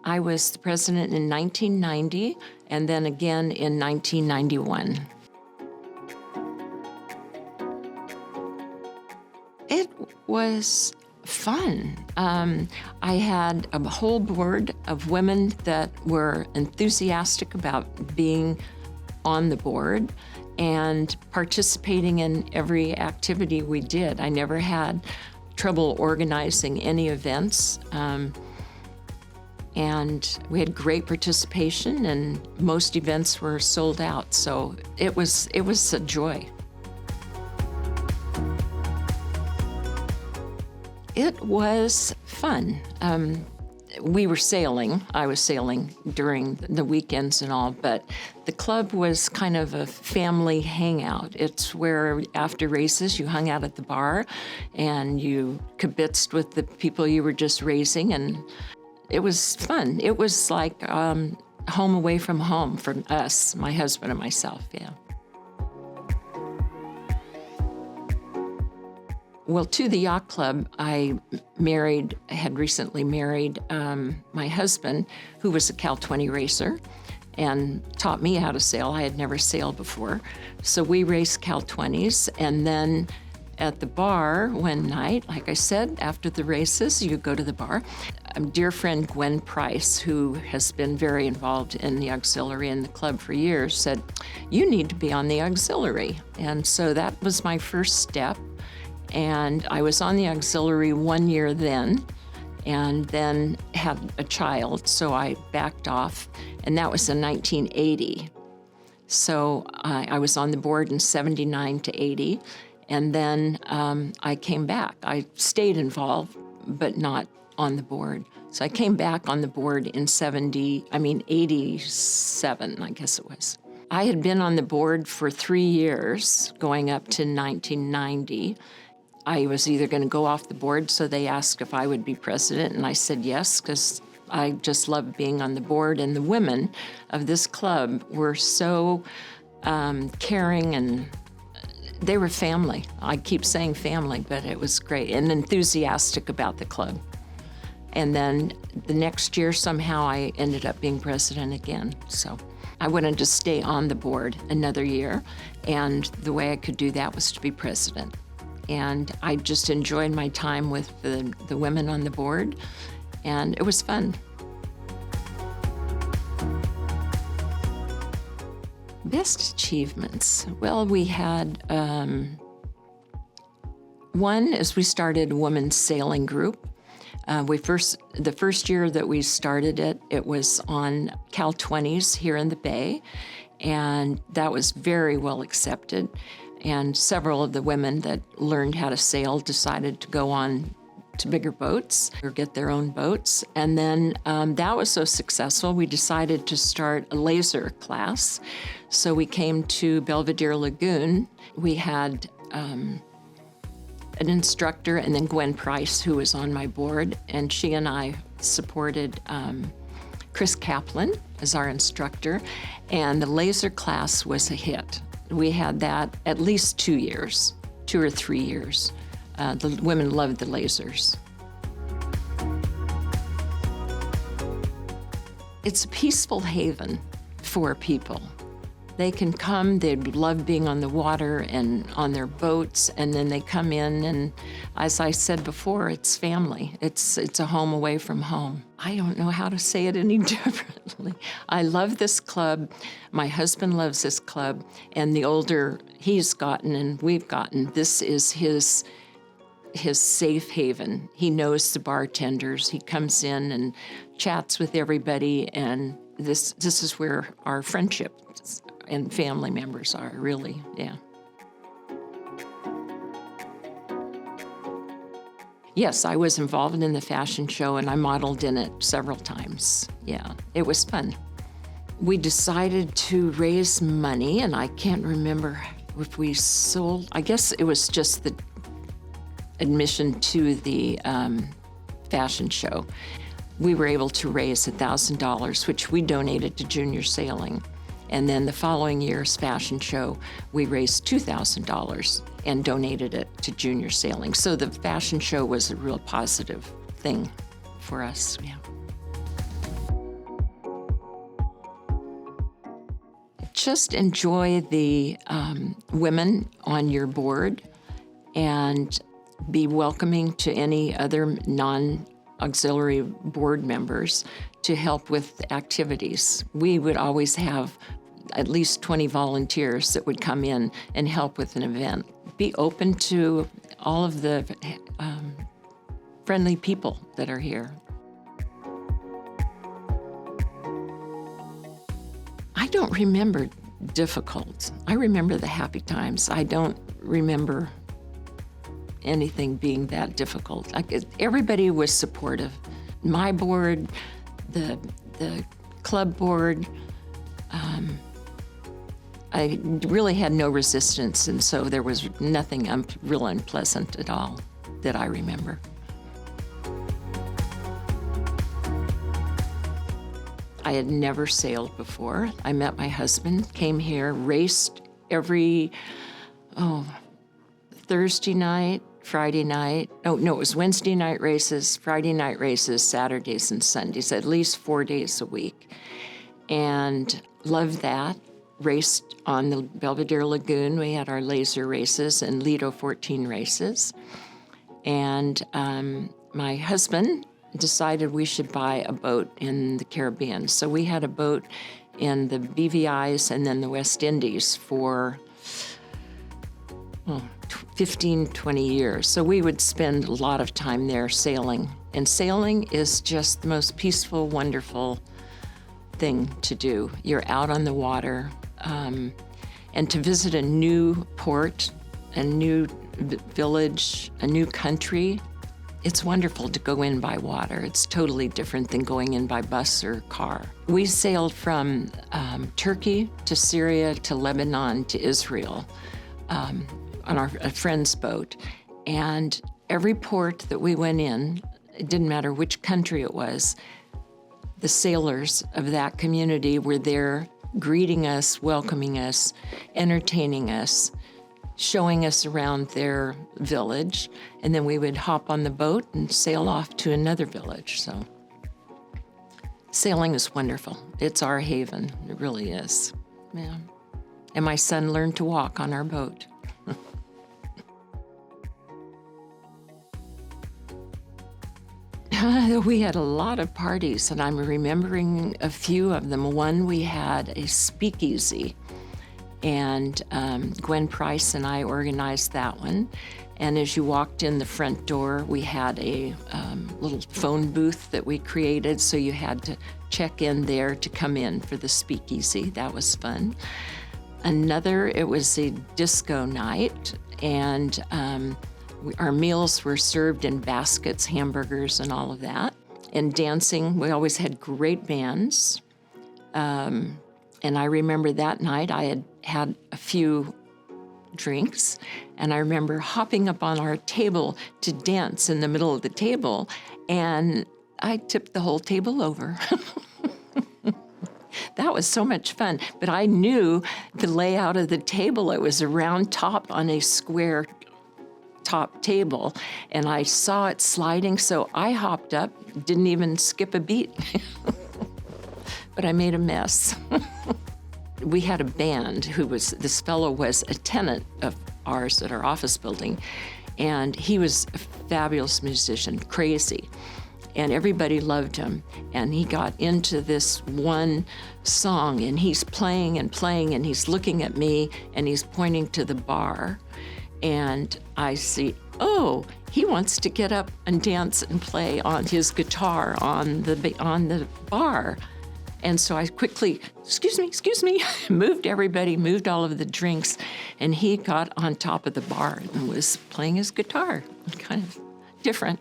I was the president in 1990 and then again in 1991. It was fun. I had a whole board of women that were enthusiastic about being on the board and participating in every activity we did. I never had trouble organizing any events. And we had great participation, and most events were sold out. So it was a joy. It was fun. We were sailing. I was sailing during the weekends and all, but the club was kind of a family hangout. It's where after races you hung out at the bar and you kibitzed with the people you were just racing, and it was fun. It was like home away from home for us, my husband and myself, yeah. Well, to the yacht club, I had recently married my husband, who was a Cal 20 racer, and taught me how to sail. I had never sailed before. So we raced Cal 20s, and then at the bar one night, like I said, after the races, you go to the bar. A dear friend, Gwen Price, who has been very involved in the auxiliary and the club for years, said, "You need to be on the auxiliary." And so that was my first step. And I was on the auxiliary 1 year then, and then had a child, so I backed off, and that was in 1980. So I was on the board in 79 to 80, and then I came back. I stayed involved, but not on the board. So I came back on the board in 87, I guess it was. I had been on the board for 3 years, going up to 1990. I was either going to go off the board, so they asked if I would be president, and I said yes, because I just loved being on the board. And the women of this club were so caring, and they were family. I keep saying family, but it was great, and enthusiastic about the club. And then the next year, somehow, I ended up being president again. So I wanted to stay on the board another year, and the way I could do that was to be president. And I just enjoyed my time with the women on the board, and it was fun. Best achievements. Well, we had one is we started a women's sailing group. The first year that we started it, it was on Cal 20s here in the Bay, and that was very well accepted. And several of the women that learned how to sail decided to go on to bigger boats or get their own boats. And then that was so successful, we decided to start a laser class. So we came to Belvedere Lagoon. We had an instructor, and then Gwen Price, who was on my board, and she and I supported Chris Kaplan as our instructor, and the laser class was a hit. We had that at least 2 years, 2 or 3 years. The women loved the lasers. It's a peaceful haven for people. They can come, they love being on the water and on their boats, and then they come in, and as I said before, it's family. It's a home away from home. I don't know how to say it any differently. I love this club. My husband loves this club, and the older he's gotten and we've gotten, this is his safe haven. He knows the bartenders. He comes in and chats with everybody, and this is where our friendship and family members are, really, yeah. Yes, I was involved in the fashion show, and I modeled in it several times. Yeah, it was fun. We decided to raise money, and I can't remember if we sold, I guess it was just the admission to the fashion show. We were able to raise $1,000, which we donated to junior sailing. And then the following year's fashion show, we raised $2,000 and donated it to junior sailing. So the fashion show was a real positive thing for us, yeah. just enjoy the women on your board and be welcoming to any other non-auxiliary board members to help with activities. We would always have at least 20 volunteers that would come in and help with an event. Be open to all of the friendly people that are here. I don't remember difficult. I remember the happy times. I don't remember anything being that difficult. Everybody was supportive. My board, the club board, I really had no resistance, and so there was nothing real unpleasant at all that I remember. I had never sailed before. I met my husband, came here, raced every, Thursday night, Friday night. No, it was Wednesday night races, Friday night races, Saturdays and Sundays, at least 4 days a week. And loved that. Raced on the Belvedere Lagoon. We had our laser races and Lido 14 races. And my husband decided we should buy a boat in the Caribbean. So we had a boat in the BVI's and then the West Indies for 15, 20 years. So we would spend a lot of time there sailing. And sailing is just the most peaceful, wonderful thing to do. You're out on the water. And to visit a new port, a new village, a new country, it's wonderful to go in by water. It's totally different than going in by bus or car. We sailed from Turkey to Syria to Lebanon to Israel on a friend's boat. And every port that we went in, it didn't matter which country it was, the sailors of that community were there greeting us, welcoming us, entertaining us, showing us around their village, and then we would hop on the boat and sail off to another village. So sailing is wonderful. It's our haven. It really is. Yeah. And my son learned to walk on our boat. We had a lot of parties, and I'm remembering a few of them. One, we had a speakeasy, and Gwen Price and I organized that one. And as you walked in the front door, we had a little phone booth that we created, so you had to check in there to come in for the speakeasy. That was fun. Another, it was a disco night, and our meals were served in baskets, hamburgers, and all of that. And dancing, we always had great bands. And I remember that night I had had a few drinks, and I remember hopping up on our table to dance in the middle of the table, and I tipped the whole table over. That was so much fun. But I knew the layout of the table. It was a round top on a square top table, and I saw it sliding, so I hopped up, didn't even skip a beat. But I made a mess. We had a band this fellow was a tenant of ours at our office building, and he was a fabulous musician, crazy. And everybody loved him. And he got into this one song, and he's playing and playing, and he's looking at me, and he's pointing to the bar. And I see, he wants to get up and dance and play on his guitar on the bar. And so I quickly, excuse me, moved all of the drinks, and he got on top of the bar and was playing his guitar. Kind of different.